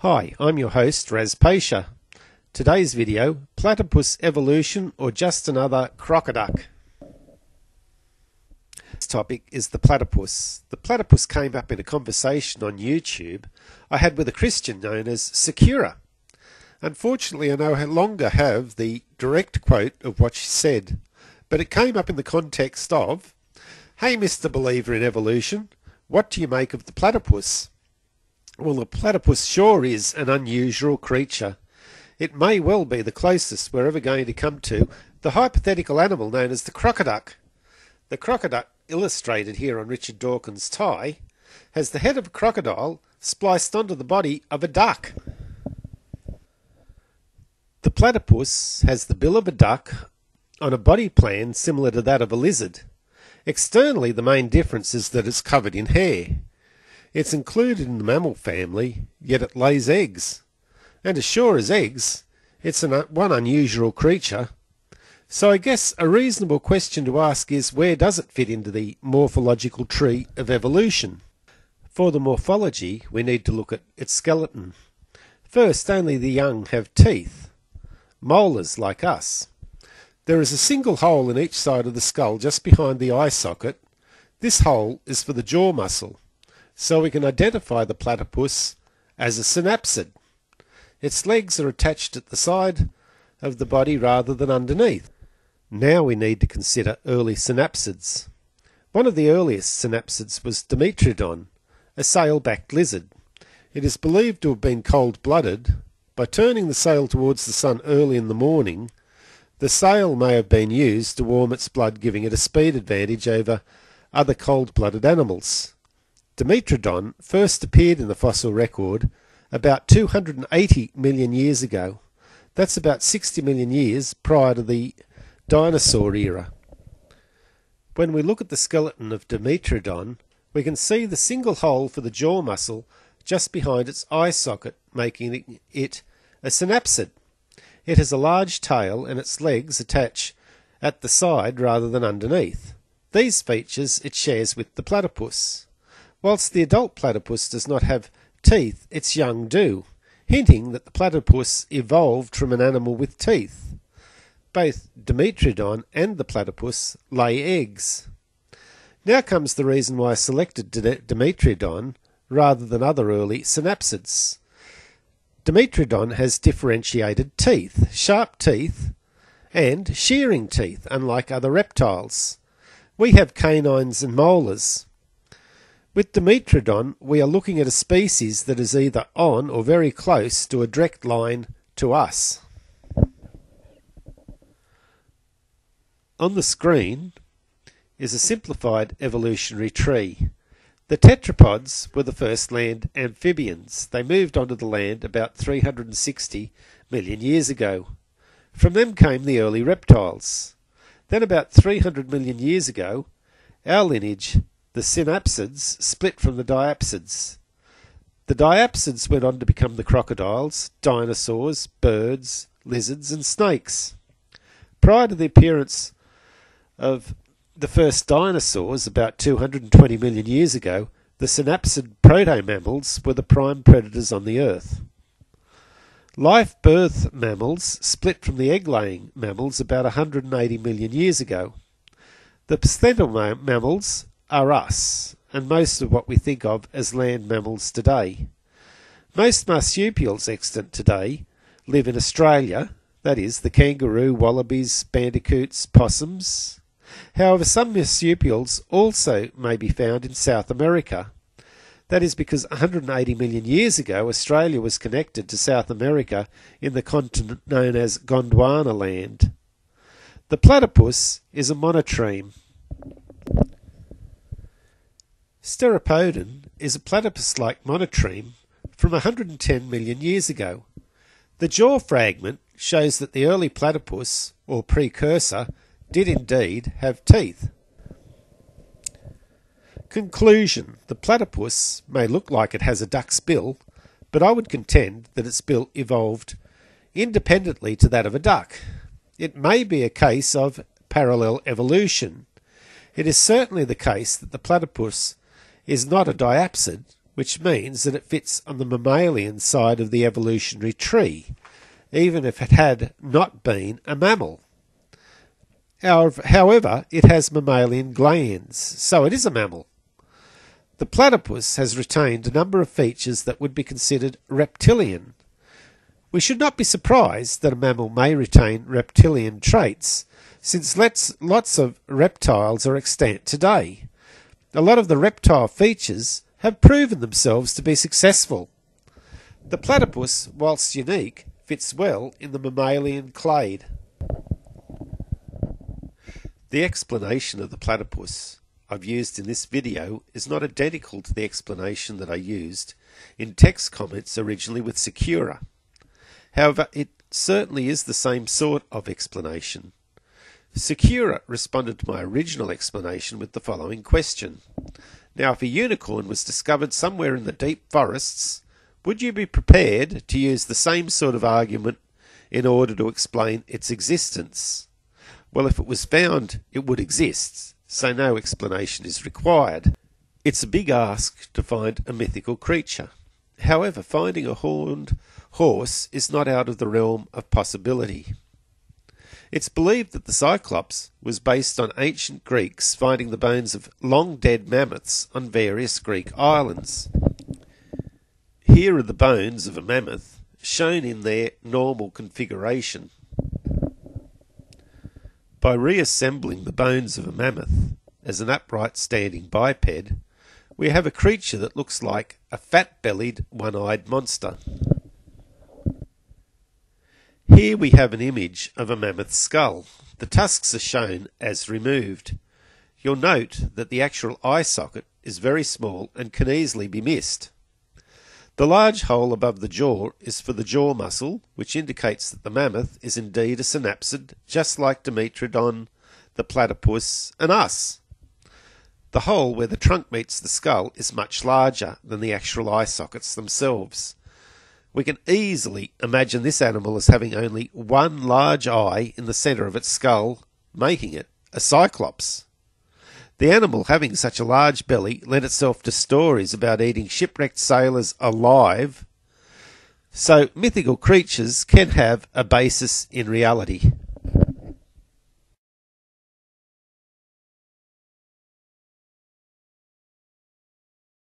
Hi, I'm your host, Raz Pasha. Today's video, Platypus Evolution or just another Crocoduck. This topic is the platypus. The platypus came up in a conversation on YouTube I had with a Christian known as Secura. Unfortunately, I no longer have the direct quote of what she said, but it came up in the context of, "Hey Mr. Believer in Evolution, what do you make of the platypus?" Well, the platypus sure is an unusual creature. It may well be the closest we're ever going to come to the hypothetical animal known as the crocoduck. The crocoduck, illustrated here on Richard Dawkins' tie, has the head of a crocodile spliced onto the body of a duck. The platypus has the bill of a duck on a body plan similar to that of a lizard. Externally, the main difference is that it's covered in hair. It's included in the mammal family, yet it lays eggs. And as sure as eggs, it's one unusual creature. So I guess a reasonable question to ask is, where does it fit into the morphological tree of evolution? For the morphology, we need to look at its skeleton. First, only the young have teeth, molars like us. There is a single hole in each side of the skull just behind the eye socket. This hole is for the jaw muscle, so we can identify the platypus as a synapsid. Its legs are attached at the side of the body rather than underneath. Now we need to consider early synapsids. One of the earliest synapsids was Dimetrodon, a sail-backed lizard. It is believed to have been cold-blooded. By turning the sail towards the sun early in the morning, the sail may have been used to warm its blood, giving it a speed advantage over other cold-blooded animals. Dimetrodon first appeared in the fossil record about 280 million years ago. That's about 60 million years prior to the dinosaur era. When we look at the skeleton of Dimetrodon, we can see the single hole for the jaw muscle just behind its eye socket, making it a synapsid. It has a large tail and its legs attach at the side rather than underneath. These features it shares with the platypus. Whilst the adult platypus does not have teeth, its young do, hinting that the platypus evolved from an animal with teeth. Both Dimetrodon and the platypus lay eggs. Now comes the reason why I selected Dimetrodon rather than other early synapsids. Dimetrodon has differentiated teeth, sharp teeth, and shearing teeth, unlike other reptiles. We have canines and molars. With Dimetrodon, we are looking at a species that is either on or very close to a direct line to us. On the screen is a simplified evolutionary tree. The tetrapods were the first land amphibians. They moved onto the land about 360 million years ago. From them came the early reptiles. Then about 300 million years ago, our lineage, the synapsids, split from the diapsids. The diapsids went on to become the crocodiles, dinosaurs, birds, lizards and snakes. Prior to the appearance of the first dinosaurs about 220 million years ago, the synapsid proto-mammals were the prime predators on the earth. Live birth mammals split from the egg-laying mammals about 180 million years ago. The placental mammals are us, and most of what we think of as land mammals today. Most marsupials extant today live in Australia, that is, the kangaroo, wallabies, bandicoots, possums. However, some marsupials also may be found in South America. That is because 180 million years ago, Australia was connected to South America in the continent known as Gondwana land. The platypus is a monotreme. Steropodon is a platypus-like monotreme from 110 million years ago. The jaw fragment shows that the early platypus, or precursor, did indeed have teeth. Conclusion: the platypus may look like it has a duck's bill, but I would contend that its bill evolved independently to that of a duck. It may be a case of parallel evolution. It is certainly the case that the platypus is not a diapsid, which means that it fits on the mammalian side of the evolutionary tree, even if it had not been a mammal. However, it has mammalian glands, so it is a mammal. The platypus has retained a number of features that would be considered reptilian. We should not be surprised that a mammal may retain reptilian traits, since lots of reptiles are extant today. A lot of the reptile features have proven themselves to be successful. The platypus, whilst unique, fits well in the mammalian clade. The explanation of the platypus I've used in this video is not identical to the explanation that I used in text comments originally with Secura. However, it certainly is the same sort of explanation. Secura responded to my original explanation with the following question. Now, if a unicorn was discovered somewhere in the deep forests, would you be prepared to use the same sort of argument in order to explain its existence? Well, if it was found, it would exist, so no explanation is required. It's a big ask to find a mythical creature. However, finding a horned horse is not out of the realm of possibility. It's believed that the Cyclops was based on ancient Greeks finding the bones of long-dead mammoths on various Greek islands. Here are the bones of a mammoth, shown in their normal configuration. By reassembling the bones of a mammoth as an upright standing biped, we have a creature that looks like a fat-bellied, one-eyed monster. Here we have an image of a mammoth's skull. The tusks are shown as removed. You'll note that the actual eye socket is very small and can easily be missed. The large hole above the jaw is for the jaw muscle, which indicates that the mammoth is indeed a synapsid, just like Dimetrodon, the platypus, and us. The hole where the trunk meets the skull is much larger than the actual eye sockets themselves. We can easily imagine this animal as having only one large eye in the centre of its skull, making it a Cyclops. The animal having such a large belly lent itself to stories about eating shipwrecked sailors alive, so mythical creatures can have a basis in reality.